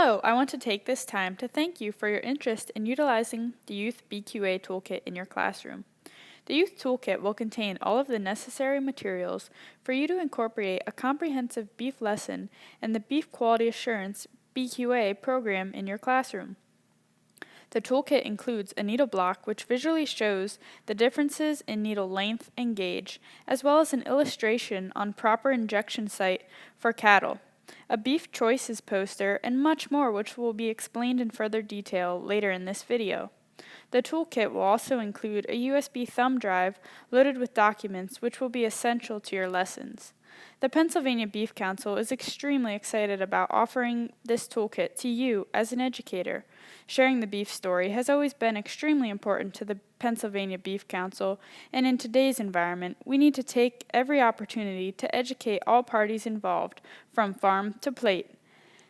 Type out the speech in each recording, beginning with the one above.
Hello, I want to take this time to thank you for your interest in utilizing the Youth BQA Toolkit in your classroom. The Youth Toolkit will contain all of the necessary materials for you to incorporate a comprehensive beef lesson and the Beef Quality Assurance BQA program in your classroom. The toolkit includes a needle block which visually shows the differences in needle length and gauge, as well as an illustration on proper injection site for cattle, a beef choices poster, and much more which will be explained in further detail later in this video. The toolkit will also include a USB thumb drive loaded with documents which will be essential to your lessons. The Pennsylvania Beef Council is extremely excited about offering this toolkit to you as an educator. Sharing the beef story has always been extremely important to the Pennsylvania Beef Council, and in today's environment, we need to take every opportunity to educate all parties involved, from farm to plate.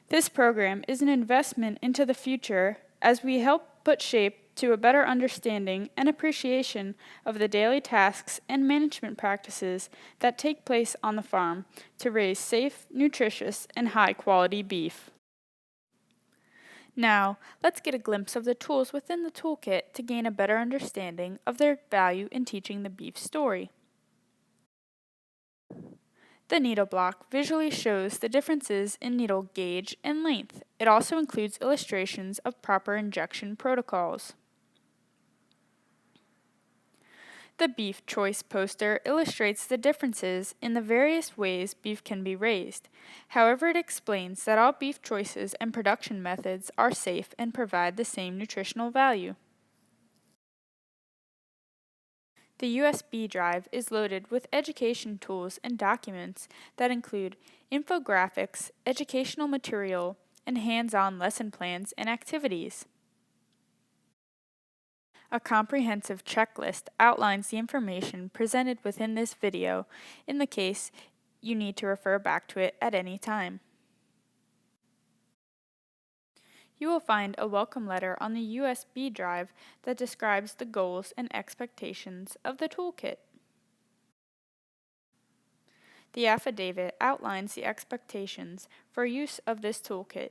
This program is an investment into the future as we help put shape to a better understanding and appreciation of the daily tasks and management practices that take place on the farm to raise safe, nutritious, and high-quality beef. Now, let's get a glimpse of the tools within the toolkit to gain a better understanding of their value in teaching the beef story. The needle block visually shows the differences in needle gauge and length. It also includes illustrations of proper injection protocols. The beef choice poster illustrates the differences in the various ways beef can be raised. However, it explains that all beef choices and production methods are safe and provide the same nutritional value. The USB drive is loaded with education tools and documents that include infographics, educational material, and hands-on lesson plans and activities. A comprehensive checklist outlines the information presented within this video in the case you need to refer back to it at any time. You will find a welcome letter on the USB drive that describes the goals and expectations of the toolkit. The affidavit outlines the expectations for use of this toolkit.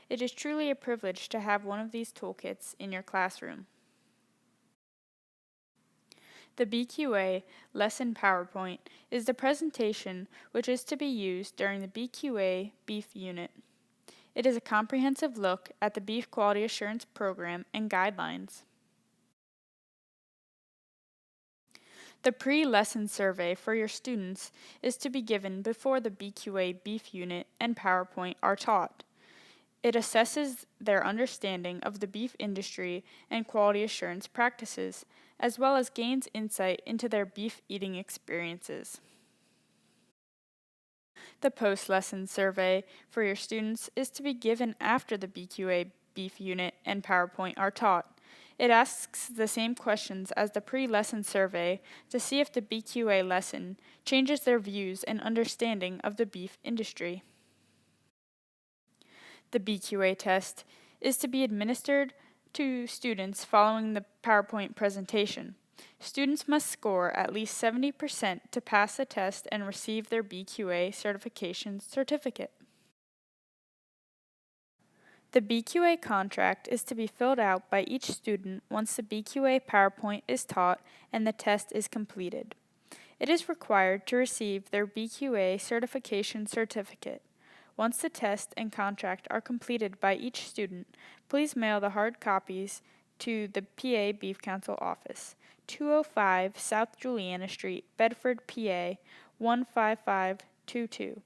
It is truly a privilege to have one of these toolkits in your classroom. The BQA lesson PowerPoint is the presentation which is to be used during the BQA beef unit. It is a comprehensive look at the Beef Quality Assurance Program and guidelines. The pre-lesson survey for your students is to be given before the BQA beef unit and PowerPoint are taught. It assesses their understanding of the beef industry and quality assurance practices, as well as gains insight into their beef eating experiences. The post-lesson survey for your students is to be given after the BQA beef unit and PowerPoint are taught. It asks the same questions as the pre-lesson survey to see if the BQA lesson changes their views and understanding of the beef industry. The BQA test is to be administered to students following the PowerPoint presentation. Students must score at least 70% to pass the test and receive their BQA certification certificate. The BQA contract is to be filled out by each student once the BQA PowerPoint is taught and the test is completed. It is required to receive their BQA certification certificate. Once the test and contract are completed by each student, please mail the hard copies to the PA Beef Council office, 205 South Juliana Street, Bedford, PA 15522,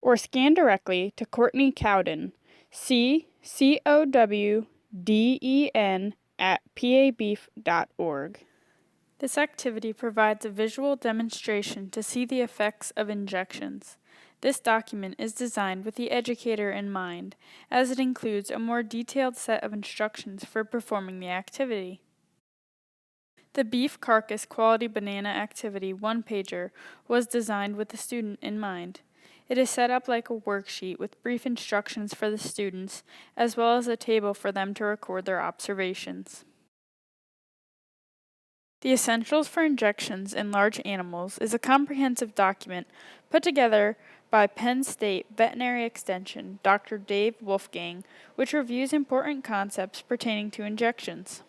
or scan directly to Courtney Cowden, CCOWDEN@pabeef.org. This activity provides a visual demonstration to see the effects of injections. This document is designed with the educator in mind, as it includes a more detailed set of instructions for performing the activity. The Beef Carcass Quality Banana Activity one-pager was designed with the student in mind. It is set up like a worksheet with brief instructions for the students, as well as a table for them to record their observations. The Essentials for Injections in Large Animals is a comprehensive document put together by Penn State Veterinary Extension Dr. Dave Wolfgang, which reviews important concepts pertaining to injections.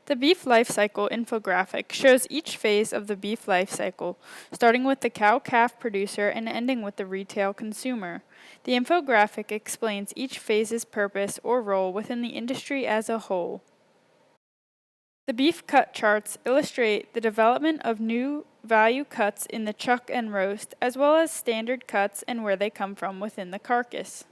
The beef life cycle infographic shows each phase of the beef life cycle, starting with the cow-calf producer and ending with the retail consumer. The infographic explains each phase's purpose or role within the industry as a whole. The beef cut charts illustrate the development of new value cuts in the chuck and roast, as well as standard cuts and where they come from within the carcass.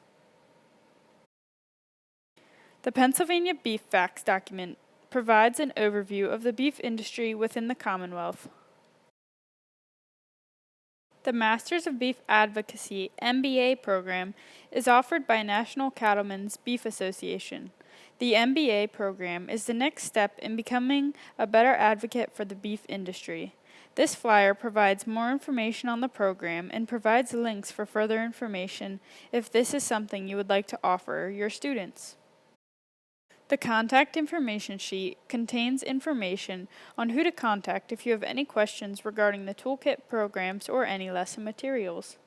The Pennsylvania Beef Facts document provides an overview of the beef industry within the Commonwealth. The Masters of Beef Advocacy MBA program is offered by National Cattlemen's Beef Association. The MBA program is the next step in becoming a better advocate for the beef industry. This flyer provides more information on the program and provides links for further information if this is something you would like to offer your students. The contact information sheet contains information on who to contact if you have any questions regarding the Toolkit programs or any lesson materials.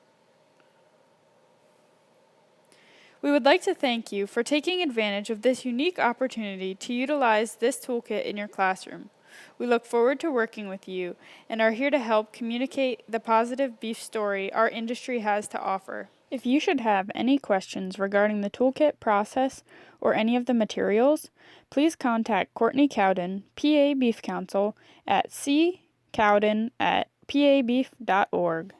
We would like to thank you for taking advantage of this unique opportunity to utilize this toolkit in your classroom. We look forward to working with you and are here to help communicate the positive beef story our industry has to offer. If you should have any questions regarding the toolkit process or any of the materials, please contact Courtney Cowden, PA Beef Council, at ccowden@pabeef.org.